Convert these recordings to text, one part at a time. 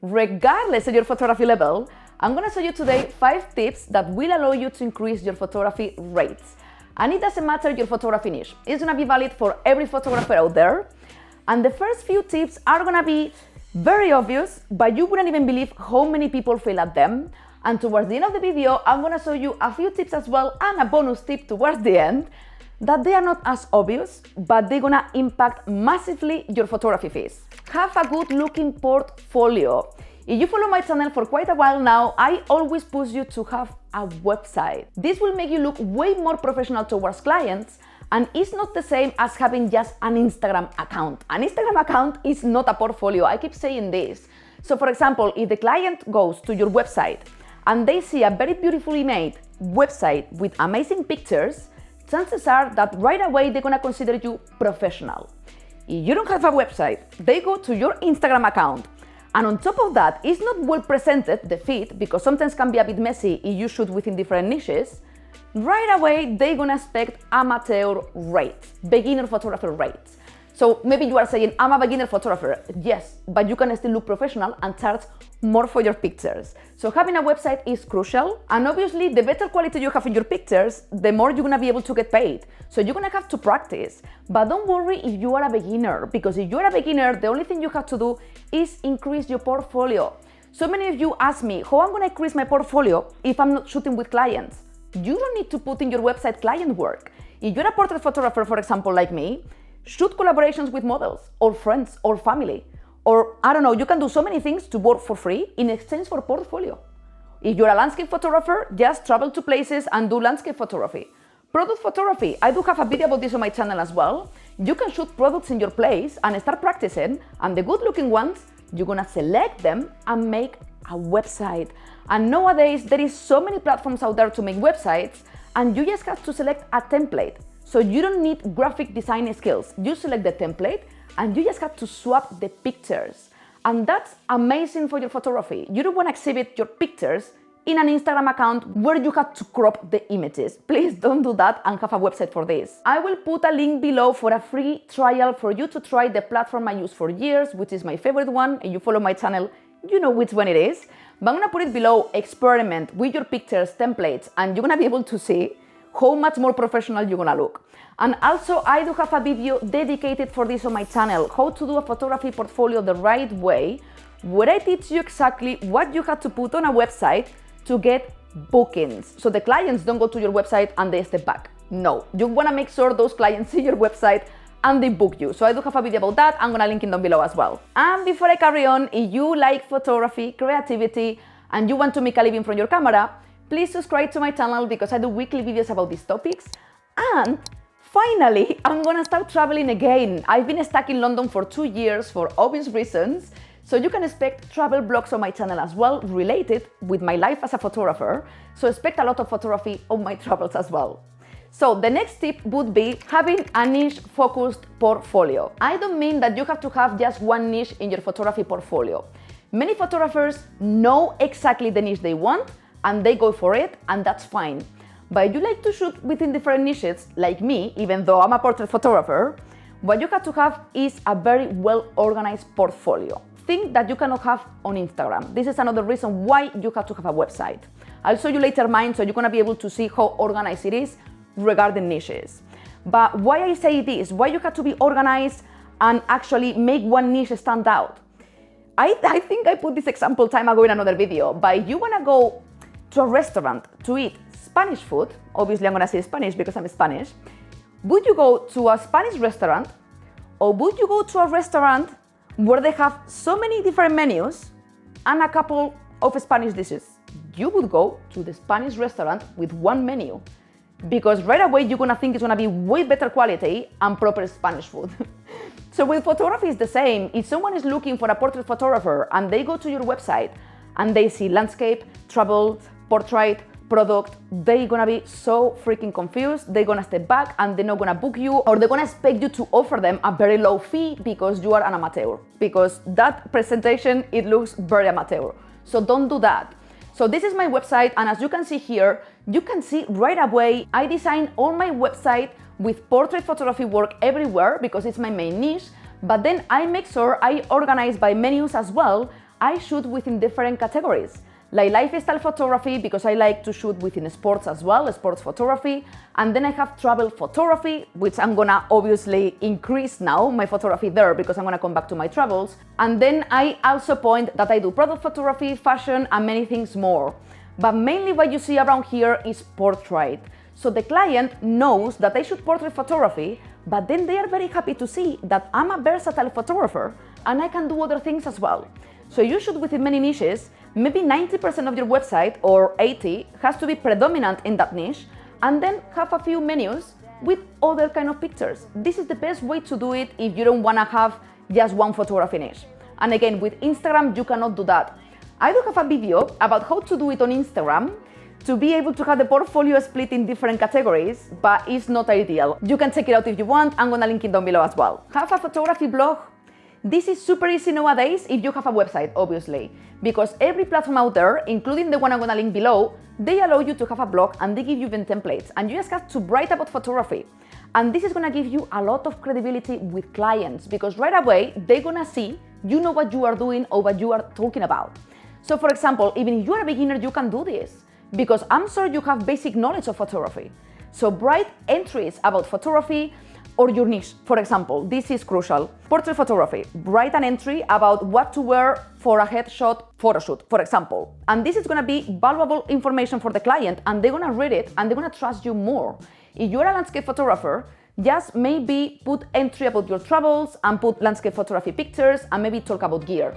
Regardless of your photography level, I'm gonna show you today 5 tips that will allow you to increase your photography rates. And it doesn't matter your photography niche. It's gonna be valid for every photographer out there. And the first few tips are gonna be very obvious, but you wouldn't even believe how many people fail at them. And towards the end of the video, I'm gonna show you a few tips as well and a bonus tip towards the end that they are not as obvious, but they're gonna impact massively your photography fees. Have a good looking portfolio. If you follow my channel for quite a while now, I always push you to have a website. This will make you look way more professional towards clients, and it's not the same as having just an Instagram account. An Instagram account is not a portfolio. I keep saying this. So for example, if the client goes to your website and they see a very beautifully made website with amazing pictures, chances are that right away they're gonna consider you professional. If you don't have a website, they go to your Instagram account, and on top of that, it's not well presented, the feed, because sometimes can be a bit messy if you shoot within different niches. Right away, they're gonna expect amateur rates, beginner photographer rates. So maybe you are saying, I'm a beginner photographer. Yes, but you can still look professional and charge more for your pictures. So having a website is crucial. And obviously, the better quality you have in your pictures, the more you're gonna be able to get paid. So you're gonna have to practice. But don't worry if you are a beginner, because if you're a beginner, the only thing you have to do is increase your portfolio. So many of you ask me, how I'm gonna increase my portfolio if I'm not shooting with clients? You don't need to put in your website client work. If you're a portrait photographer, for example, like me, shoot collaborations with models or friends or family, or I don't know, you can do so many things to work for free in exchange for portfolio. If you're a landscape photographer, just travel to places and do landscape photography. Product photography, I do have a video about this on my channel as well. You can shoot products in your place and start practicing, and the good looking ones, you're gonna select them and make a website. And nowadays, there is so many platforms out there to make websites, and you just have to select a template. So you don't need graphic design skills. You select the template and you just have to swap the pictures. And that's amazing for your photography. You don't want to exhibit your pictures in an Instagram account where you have to crop the images. Please don't do that and have a website for this. I will put a link below for a free trial for you to try the platform I use for years, which is my favorite one. And you follow my channel, you know which one it is. But I'm gonna put it below. Experiment with your pictures, templates, and you're gonna be able to see how much more professional you're gonna look. And also, I do have a video dedicated for this on my channel, how to do a photography portfolio the right way, where I teach you exactly what you have to put on a website to get bookings. So the clients don't go to your website and they step back. No, you wanna make sure those clients see your website and they book you. So I do have a video about that. I'm gonna link it down below as well. And before I carry on, if you like photography, creativity, and you want to make a living from your camera, please subscribe to my channel because I do weekly videos about these topics. And finally, I'm gonna start traveling again. I've been stuck in London for 2 years for obvious reasons. So you can expect travel vlogs on my channel as well, related with my life as a photographer. So expect a lot of photography on my travels as well. So the next tip would be having a niche-focused portfolio. I don't mean that you have to have just one niche in your photography portfolio. Many photographers know exactly the niche they want, and they go for it, and that's fine. But if you like to shoot within different niches, like me, even though I'm a portrait photographer, what you have to have is a very well-organized portfolio. Thing that you cannot have on Instagram. This is another reason why you have to have a website. I'll show you later mine, so you're gonna be able to see how organized it is regarding niches. But why I say this, why you have to be organized and actually make one niche stand out. I think I put this example time ago in another video, but if you wanna go to a restaurant to eat Spanish food, obviously I'm gonna say Spanish because I'm Spanish, would you go to a Spanish restaurant, or would you go to a restaurant where they have so many different menus and a couple of Spanish dishes? You would go to the Spanish restaurant with one menu, because right away you're gonna think it's gonna be way better quality and proper Spanish food. So with photography it's the same. If someone is looking for a portrait photographer and they go to your website and they see landscape, travel, portrait, product, they're gonna be so freaking confused. They're gonna step back and they're not gonna book you, or they're gonna expect you to offer them a very low fee because you are an amateur, because that presentation, it looks very amateur. So don't do that. So this is my website, and as you can see here, you can see right away, I design all my website with portrait photography work everywhere because it's my main niche, but then I make sure I organize by menus as well, I shoot within different categories, like lifestyle photography, because I like to shoot within sports as well, sports photography. And then I have travel photography, which I'm gonna obviously increase now my photography there because I'm gonna come back to my travels. And then I also point that I do product photography, fashion, and many things more. But mainly what you see around here is portrait. So the client knows that I shoot portrait photography, but then they are very happy to see that I'm a versatile photographer and I can do other things as well. So you shoot within many niches. Maybe 90% of your website, or 80, has to be predominant in that niche, and then have a few menus with other kind of pictures. This is the best way to do it if you don't wanna have just one photography niche. And again, with Instagram, you cannot do that. I do have a video about how to do it on Instagram to be able to have the portfolio split in different categories, but it's not ideal. You can check it out if you want. I'm gonna link it down below as well. Have a photography blog. This is super easy nowadays if you have a website, obviously, because every platform out there, including the one I'm gonna link below, they allow you to have a blog and they give you even templates, and you just have to write about photography. And this is gonna give you a lot of credibility with clients, because right away, they're gonna see you know what you are doing or what you are talking about. So for example, even if you're a beginner, you can do this, because I'm sure you have basic knowledge of photography. So write entries about photography, or your niche. For example, this is crucial. Portrait photography. Write an entry about what to wear for a headshot photo shoot, for example. And this is gonna be valuable information for the client, and they're gonna read it and they're gonna trust you more. If you're a landscape photographer, just maybe put entry about your travels and put landscape photography pictures and maybe talk about gear.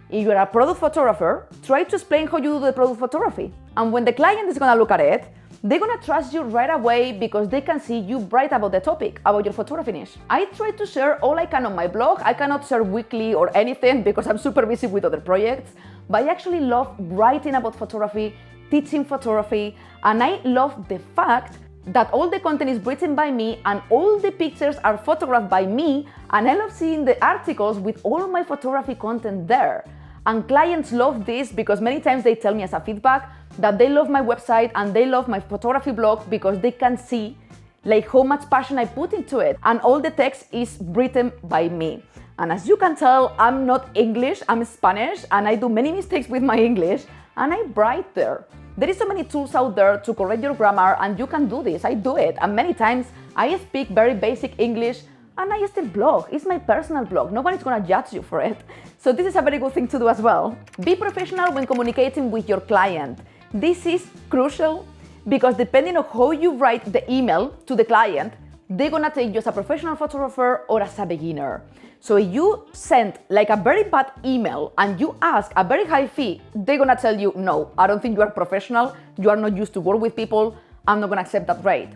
If you're a product photographer, try to explain how you do the product photography. And when the client is gonna look at it, they're gonna trust you right away because they can see you write about the topic, about your photography niche. I try to share all I can on my blog. I cannot share weekly or anything because I'm super busy with other projects, but I actually love writing about photography, teaching photography, and I love the fact that all the content is written by me and all the pictures are photographed by me, and I love seeing the articles with all my photography content there. And clients love this because many times they tell me as a feedback that they love my website and they love my photography blog because they can see like how much passion I put into it, and all the text is written by me. And as you can tell, I'm not English, I'm Spanish, and I do many mistakes with my English, and I write there. There is so many tools out there to correct your grammar, and you can do this. I do it, and many times I speak very basic English and I still blog. It's my personal blog. Nobody's gonna judge you for it. So this is a very good thing to do as well. Be professional when communicating with your client. This is crucial because depending on how you write the email to the client, they're gonna take you as a professional photographer or as a beginner. So if you send like a very bad email and you ask a very high fee, they're gonna tell you, no, I don't think you are professional, you are not used to work with people, I'm not gonna accept that rate.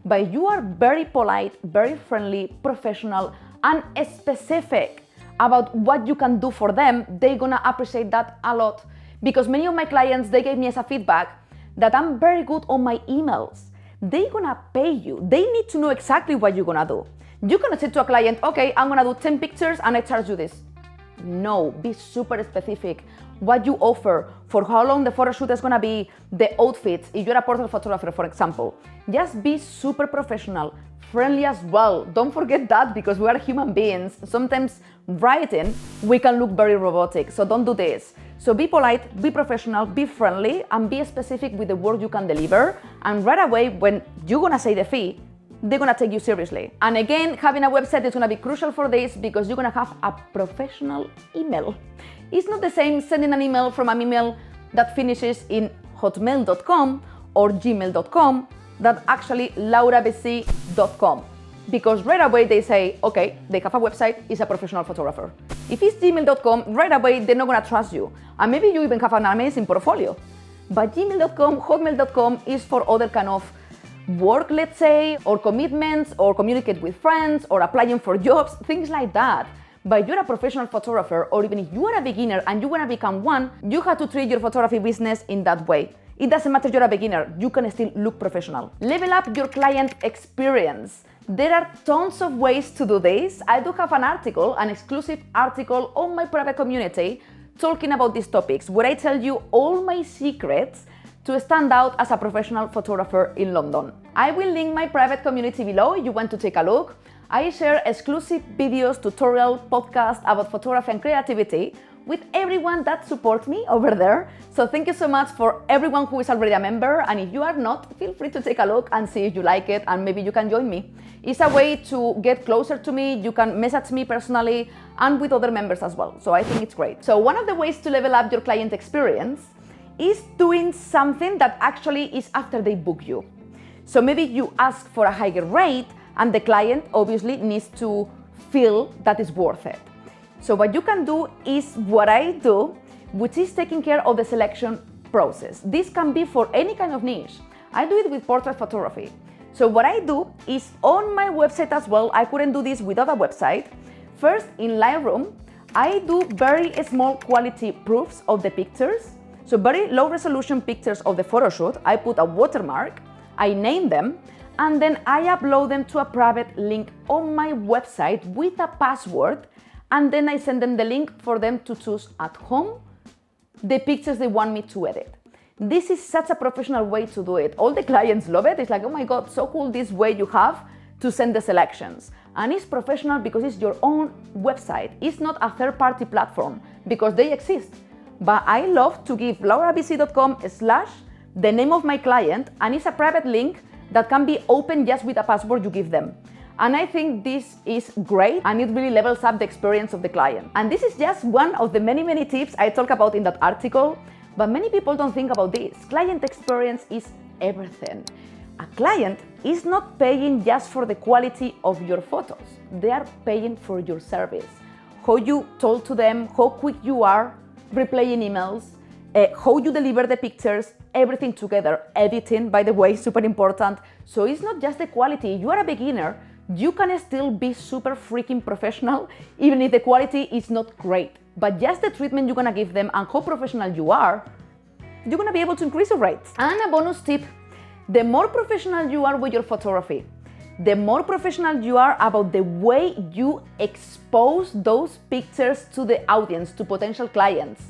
But you are very polite, very friendly, professional, and specific about what you can do for them, they're gonna appreciate that a lot. Because many of my clients, they gave me as a feedback that I'm very good on my emails. They're gonna pay you. They need to know exactly what you're gonna do. You cannot say to a client, okay, I'm gonna do 10 pictures and I charge you this. No, be super specific. What you offer, for how long the photo shoot is gonna be, the outfits, if you're a portrait photographer, for example. Just be super professional, friendly as well. Don't forget that because we are human beings. Sometimes writing, we can look very robotic, so don't do this. So be polite, be professional, be friendly, and be specific with the work you can deliver. And right away, when you're gonna say the fee, they're gonna take you seriously. And again, having a website is gonna be crucial for this because you're gonna have a professional email. It's not the same sending an email from an email that finishes in hotmail.com or gmail.com than actually laurabc.com. Because right away they say, okay, they have a website, is a professional photographer. If it's gmail.com, right away they're not gonna trust you. And maybe you even have an amazing portfolio. But gmail.com, hotmail.com is for other kind of work, let's say, or commitments, or communicate with friends, or applying for jobs, things like that. But you're a professional photographer, or even if you are a beginner and you want to become one, you have to treat your photography business in that way. It doesn't matter you're a beginner, you can still look professional. Level up your client experience. There are tons of ways to do this. I do have an exclusive article on my private community talking about these topics, where I tell you all my secrets to stand out as a professional photographer in London. I will link my private community below if you want to take a look. I share exclusive videos, tutorial, podcasts about photography and creativity, with everyone that supports me over there. So thank you so much for everyone who is already a member, and if you are not, feel free to take a look and see if you like it, and maybe you can join me. It's a way to get closer to me. You can message me personally and with other members as well. So I think it's great. So one of the ways to level up your client experience is doing something that actually is after they book you. So maybe you ask for a higher rate and the client obviously needs to feel that it's worth it. So what you can do is what I do, which is taking care of the selection process. This can be for any kind of niche. I do it with portrait photography. So what I do is on my website as well, I couldn't do this without a website. First, in Lightroom, I do very small quality proofs of the pictures. So very low resolution pictures of the photo shoot. I put a watermark, I name them, and then I upload them to a private link on my website with a password, and then I send them the link for them to choose at home the pictures they want me to edit. This is such a professional way to do it. All the clients love it. It's like, oh my God, so cool this way you have to send the selections. And it's professional because it's your own website. It's not a third-party platform because they exist. But I love to give laurabc.com/ the name of my client, and it's a private link that can be opened just with a password you give them. And I think this is great, and it really levels up the experience of the client. And this is just one of the many tips I talk about in that article, but many people don't think about this. Client experience is everything. A client is not paying just for the quality of your photos. They are paying for your service. How you talk to them, how quick you are replying emails, how you deliver the pictures, everything together. Editing, by the way, super important. So it's not just the quality. You are a beginner, you can still be super freaking professional, even if the quality is not great. But just the treatment you're gonna give them and how professional you are, you're gonna be able to increase your rates. And a bonus tip, the more professional you are with your photography, the more professional you are about the way you expose those pictures to the audience, to potential clients,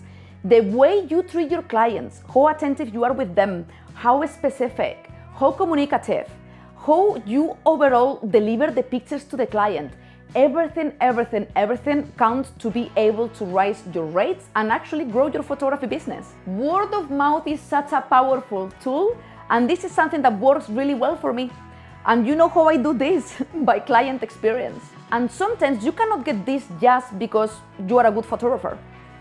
the way you treat your clients, how attentive you are with them, how specific, how communicative, how you overall deliver the pictures to the client. Everything counts to be able to raise your rates and actually grow your photography business. Word of mouth is such a powerful tool, and this is something that works really well for me. And you know how I do this? By client experience. And sometimes you cannot get this just because you are a good photographer.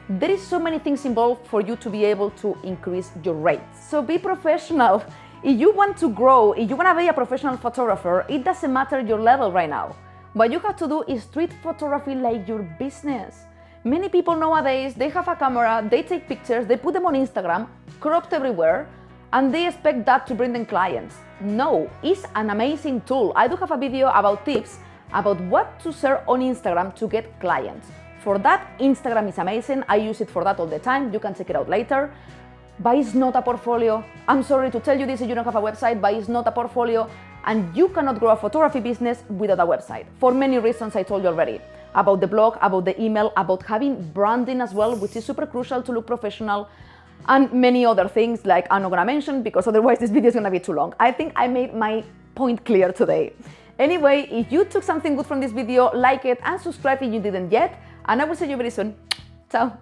There is so many things involved for you to be able to increase your rates. So be professional. If you want to grow, if you want to be a professional photographer, it doesn't matter your level right now. What you have to do is treat photography like your business. Many people nowadays, they have a camera, they take pictures, they put them on Instagram, cropped everywhere, and they expect that to bring them clients. No, it's an amazing tool. I do have a video about tips about what to share on Instagram to get clients. For that, Instagram is amazing. I use it for that all the time. You can check it out later. But it's not a portfolio. I'm sorry to tell you this if you don't have a website, but it's not a portfolio. And you cannot grow a photography business without a website. For many reasons I told you already. About the blog, about the email, about having branding as well, which is super crucial to look professional. And many other things like I'm not gonna mention because otherwise this video is gonna be too long. I think I made my point clear today. Anyway, if you took something good from this video, like it and subscribe if you didn't yet. And I will see you very soon. Ciao.